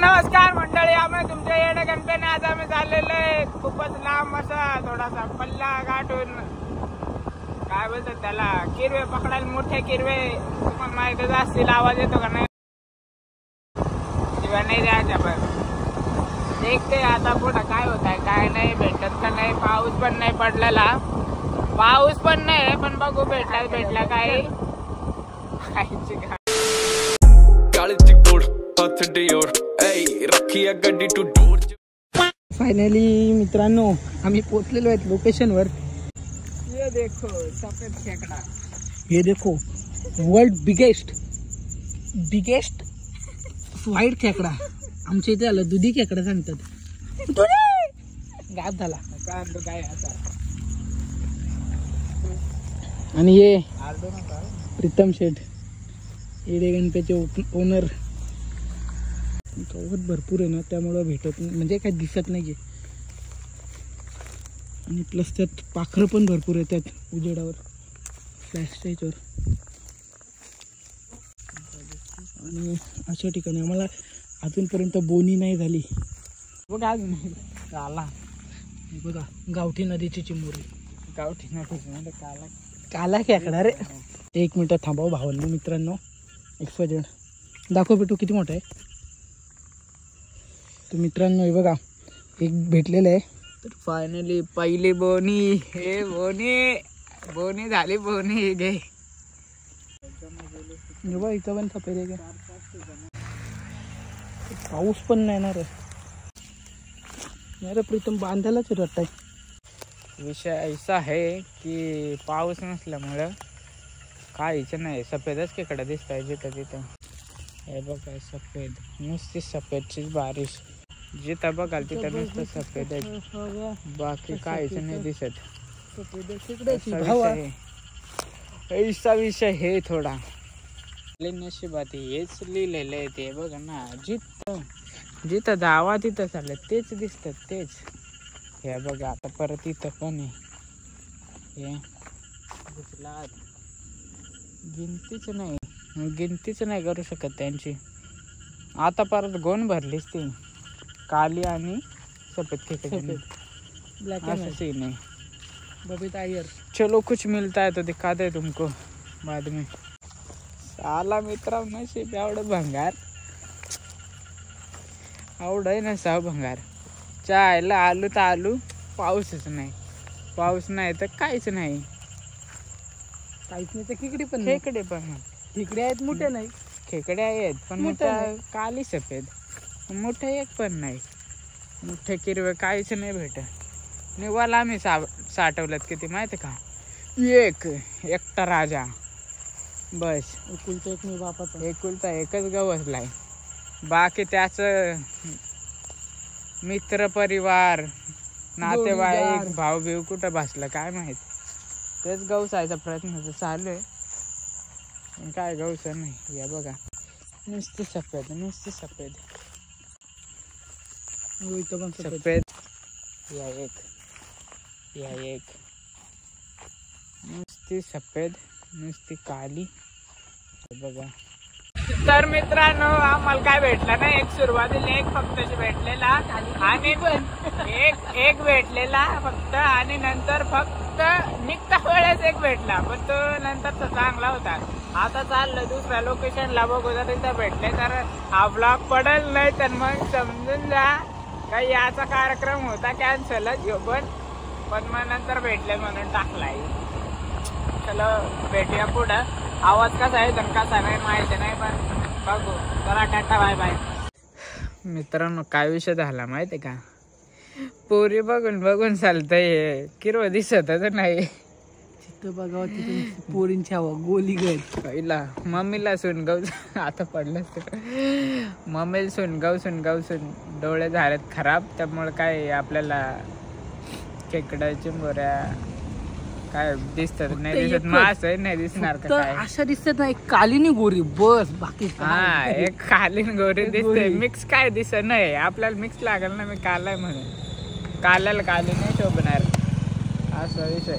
नमस्कार मंडळी, आम्ही तुमच्या येण्या गणपतीने आज आम्ही चाललेलो आहे खूपच लांब असा थोडासा पल्ला गाठून, काय बोलतात त्याला, किरवे पकडायला. मोठे किरवे तुम्हाला माहितच असतील, आवाज येतो का नाही किंवा नाही द्यायच्या. पण देखते आता पुढं काय होत आहे काय नाही, भेटत का नाही. पाऊस पण नाही पडलेला, पाऊस पण नाही, पण बघू भेटला काय. फायनली मित्रांनो आम्ही पोहोचलेलो आहेत लोकेशनवर. ये देखो सफेद खेकडा, हे देखो वर्ल्ड बिगेस्ट व्हाईट खेकडा. आमच्या इथे आलं दुधी खेकडा सांगतात. गायब झाला काय आता. आणि हे प्रीतम शेठ येडे गणपतीचे ओनर. गवत भरपूर आहे ना, त्यामुळं भेटत नाही, म्हणजे काही दिसत नाही. आणि प्लस त्यात पाखरं पण भरपूर येतात उजेडावर, फ्लॅशच्या ह्याच्यावर. आणि अशा ठिकाणी आम्हाला अजूनपर्यंत बोनी नाही झाली बघा. अजून आला बघा गावठी नदीची चिमुरी. गावठी नदीची काला खेकडा रे. 1 मिनिट थांबाव भावांनो. मित्रांनो एक्सपायर्ड दाखव भेटू किती मोठा आहे तर. मित्रांनो हे बघा एक भेटलेलं आहे. तर फायनली पहिली बोनी. हे बोनी झाली. बोनी घे बघा इथं पण सफेद आहे का. पाऊस पण नाही ना रे. रे प्रीतम बांधायलाच वाटतंय. विषय ऐसा है की पाऊस नसल्यामुळं काहीच नाही, सफेदच खेकडा दिसत आहे जिथं तिथं. हे बघा सफेद, नुसती सफेदचीच बारिश. जिथं बघाल तिथं नुसतं सफेद आहे, बाकी काहीच नाही दिसत. ऐसा विषय हे थोडा नशिबात हेच लिहिलेलं आहे. ते बघा ना, जिथं धावा तिथं चाललं तेच दिसतात तेच. हे बघा आता परत इथं पण आहे. हे गुजरात गिनतीच नाही करू शकत त्यांची. आता परत गोण भरलीच ती काली आणि सफेद खेकडे. ऐसा सीन है बबीता अय्यर. चलो कुछ मिलता है तो दिखाते हैं तुमको बाद में. साला मित्रा नशीब एवढं भंगार, आवड आहे ना साव भंगार. चायला आलू तर आलू, पाऊसच नाही. पाऊस नाही तर काहीच नाही. तर खेकडे पण खेकडे आहेत, मोठे नाही. खेकडे आहेत पण मोठ्या काली सफेद, मोठे एक पण नाही. मोठे किरवे काहीच नाही भेटत. निवाला आम्ही साठवल्यात किती माहिती का, एकटा राजा बस. एकुलता एकच गवसलाय. बाकी त्याच मित्र परिवार नातेवाईक भाऊ बिऊ कुठं बसलं काय माहित. तेच गवसायचा प्रयत्न चालू आहे, काय गवस नाही. या बघा नुसती सफेद सफेद. या एक नुसती सफेद नुसती काली. बघा तर मित्रांनो आम्हाला काय भेटलं ना, एक सुरुवातीला एक फक्त भेटलेला आणि एक भेटलेला फक्त, आणि नंतर फक्त निघता वेळेस एक भेटला, पण तो नंतरचा चांगला होता. आता चाललं दुसऱ्या लोकेशनला, बघू जर तिथं भेटले तर हा ब्लॉग पडेल, नाही तर मग समजून जा काही याचा कार्यक्रम होता कॅन्सलच घेऊ. पण मग नंतर भेटले म्हणून टाकलाय. चलो भेटूया पुढं. आवाज कसा आहे तर कसा नाही माहिती नाही, पण बघू. चला टाटा बाय बाय. मित्रांनो काय विषय झाला माहिती का, पोरी बघून चालतंय, किरव दिसतच नाही. तिथं बघावं तिथं पोरींची हवा गोली गट. पहिला मम्मीला सुनगाव आता पडलं, मम्मीला सुनगाव डोळे झालेत खराब. त्यामुळे काय आपल्याला खेकड्याच्या मोऱ्या काय दिसतात नाही दिसत. मास आहे नाही दिसणार का काय, अशा दिसतात ना. एक कालीनी गोरी बस, बाकी हा एक कालीन गोरी दिसते. मिक्स काय दिसत नाही आपल्याला. मिक्स लागल ना, मी कालाय म्हणून. काल्याला काली नाही शोभणार असा विषय.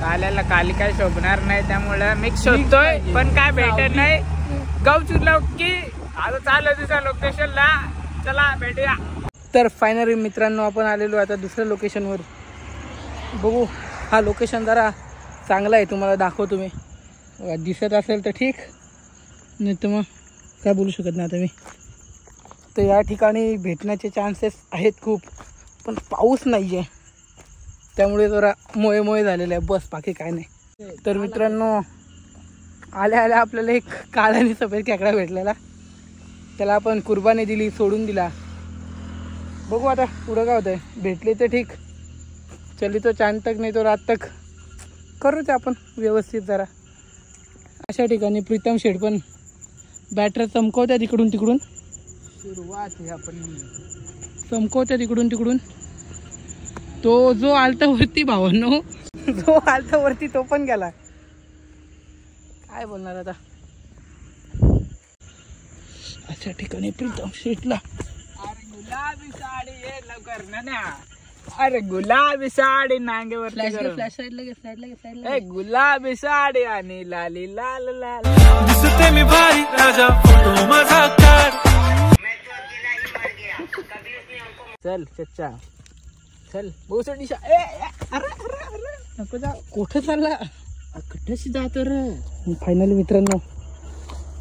काल्याला काली काय शोभणार नाही, त्यामुळं मिक्स शोधतोय पण काय भेटत नाही. गवचुरलं की आता चालू दुसऱ्या लोकेशनला, चला भेटूया. तर फायनली मित्रांनो आपण आलेलो आता दुसऱ्या लोकेशनवर. बघू, हा लोकेशन जरा चांगला आहे, तुम्हाला दाखवतो मी. दिसत असेल तर ठीक, नाही तर मग काय बोलू शकत नाही आता मी. तर या ठिकाणी भेटण्याचे चान्सेस आहेत खूप, पण पाऊस नाही आहे, त्यामुळे जरा मोये झालेले आहे बस, बाकी काय नाही. तर मित्रांनो आल्या आल्या आपल्याला एक काळा आणि सफेद खेकडा भेटलेला. त्याला आपण कुर्बानी दिली, सोडून दिला. बघू आता पुढं काय होतंय. भेटले तर ठीक, चली तो चांद तक नाही तो रात तक करूच आपण व्यवस्थित जरा. अशा ठिकाणी प्रीतम शेठ पण बॅटर चमकवत्या तिकडून तिकडून. सुरुवात आहे आपण चमकवत्या तिकडून तिकडून. तो जो आलता वरती भावांनो, जो आलता वरती तो पण गेला. काय बोलणार आता. अशा ठिकाणी प्रीतम शेठला. अरे गुलाबी साडी ये लवकर ना. अरे गुलाबी साडी नांगेवर गुलाबी साडी आणि लाली लाल लाल दिसते मी भारी राजा फोटो माझा काढ. चल चच्चा चल बहुत दिशा. नको जा, कुठं चालला, कशी जातो रे. फायनली मित्रांनो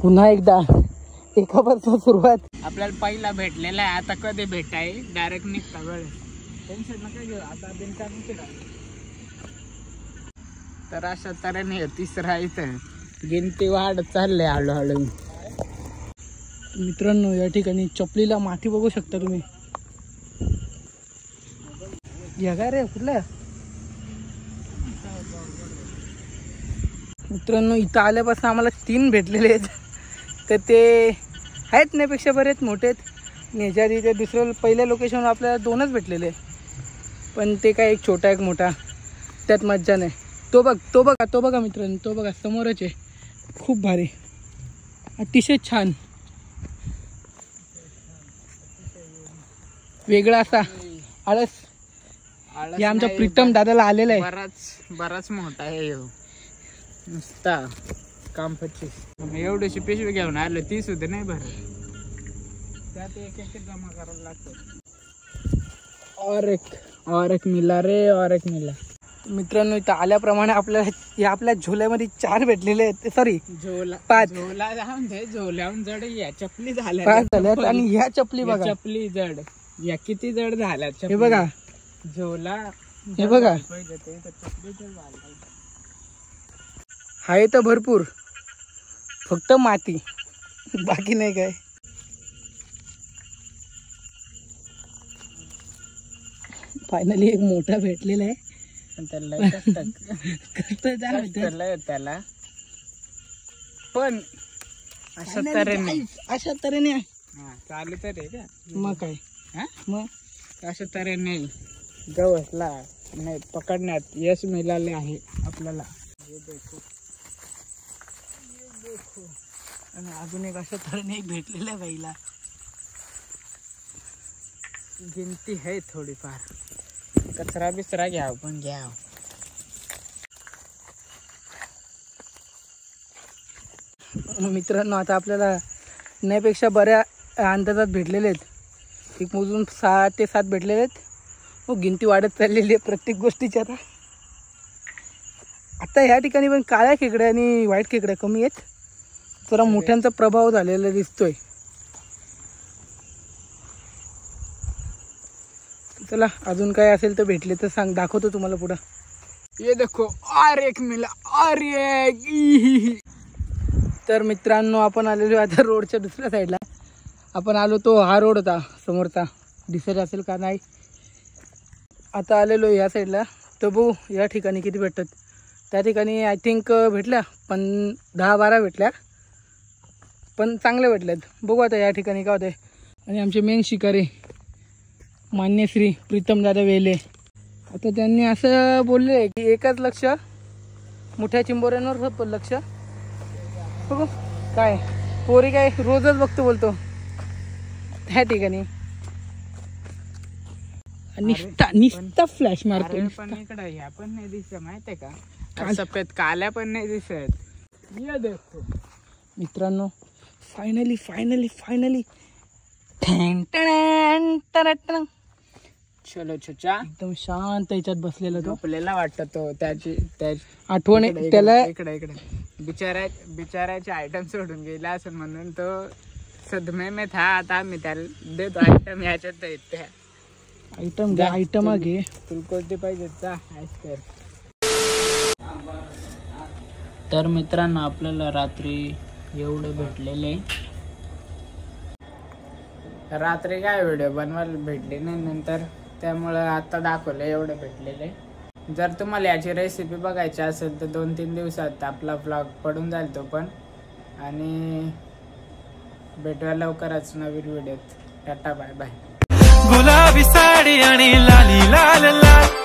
पुन्हा एकदा एकापासून सुरुवात. आपल्याला पहिला भेटलेला आहे, आता कधी भेटाय डायरेक्ट निघता वेळ. टेन्शन नका घेऊ, आता बिनकाम केला. तर अशा तऱ्हेने तिसरा इथं गिनती वाढत चाललंय हळूहळू. मित्रांनो या ठिकाणी चपलीला माती बघू शकता तुम्ही. या काय रे कुठल्या. मित्रांनो इथं आल्यापासून आम्हाला 3 भेटलेले आहेत. तर ते आहेत नाहीपेक्षा बरेच मोठे आहेत. ह्याच्या आधी ते दुसऱ्या पहिल्या लोकेशनवर आपल्याला 2च भेटलेले, पण ते काय एक छोटा एक मोठा, त्यात मज्जा नाही. तो बघा मित्रांनो, तो बघा समोरच आहे. खूप भारी, अतिशय छान, वेगळा असा आळस. हे आमच्या प्रीतम दादाला आलेला आहे. बराच मोठा आहे नुसता काम 25. एवढीशी पिशवी घेऊन आलो, 30 होते नाही भरत. त्यात एक जमा करायला लागतो. और एक मिला रे, और एक मिला. मित्रांनो इथं आल्याप्रमाणे आपल्याला या आपल्या झोल्यामध्ये 4 भेटलेले आहेत. सॉरी 5. झोल्याहून जड या चपली झाल्या 5 झाल्यात. आणि ह्या चपली बघा, चपली जड या किती जड झाल्या. हे बघा झोला, हे बघा आहे तर भरपूर, फक्त माती, बाकी नाही काय. फायनली एक मोठा भेटलेला आहे. त्याला पण अशा तऱ्हेने चालू तर आहे का मग काय. मग अशा तऱ्हेने गवसला नाही पकडण्यात यश मिळाले आहे आपल्याला. आणि अजून एक अशा तऱ्हेने एक भेटलेलं आहे बाईला. गिनती आहे थोडीफार. कचरा बिचरा घ्याव पण घ्याव. मित्रांनो आता आपल्याला नाहीपेक्षा बऱ्या अंदाजात भेटलेले आहेत. एक मोजून 6 ते 7 भेटलेले आहेत. मग गिनती वाढत चाललेली आहे प्रत्येक गोष्टीची. आता ह्या ठिकाणी पण काळ्या खेकड्या आणि व्हाईट खेकड्या कमी आहेत. जरा मोठ्यांचा प्रभाव झालेला दिसतोय. चला अजून काय असेल तर भेटले तर सांग, दाखवतो तुम्हाला पुढं. ये देखो और एक मिला, और एक. तर मित्रांनो आपण आलेलो आता रोडच्या दुसऱ्या साईडला. आपण आलो तो हा रोड होता समोरचा, दिसत असेल का नाही. आता आलेलो या साईडला. तर बघू या ठिकाणी किती भेटतात. त्या ठिकाणी आय थिंक भेटल्या पण 10-12 भेटल्या, पण चांगल्या भेटल्यात. बघू आता या ठिकाणी काय होतंय. आणि आमचे मेन शिकारी मान्य श्री प्रीतम दादा वेले, आता त्यांनी असं बोलले आहे की एकच लक्ष मोठ्या चिंबोऱ्यांवर लक्ष. बघू काय पोरी काय रोजच बघतो बोलतो त्या ठिकाणी. निस्ता फ्लॅश मारतो. पण इकडे ह्या पण नाही दिसत माहितीये का, सफेद काल्या पण नाही दिसत. मित्रांनो फायनली फायनली फायनली चलो छोचा एकदम शांत याच्यात बसलेला तो. आपल्याला वाटत तो त्याची आठवण इकडे- त्याला इकडे बिचारायचे आयटम सोडून गेला असं म्हणून तो सदमे में था. आता आम्ही त्याला देतो आयटम याच्यात त्या आयटम घे आयटम घे. तुला कोणते पाहिजे तर मित्रांनो आपल्याला रात्री एवढं भेटलेले. रात्री काय व्हिडिओ बनवायला भेटले नाही नंतर, त्यामुळं आता दाखवलं एवढं भेटलेले. जर तुम्हाला याची रेसिपी बघायची असेल तर 2-3 दिवसात आपला ब्लॉग पडून जाईल तो पण. आणि भेटूया लवकरच नवीन व्हिडिओत. Tata bye bye. गुलाबी साडी आणि लाली लाल लाल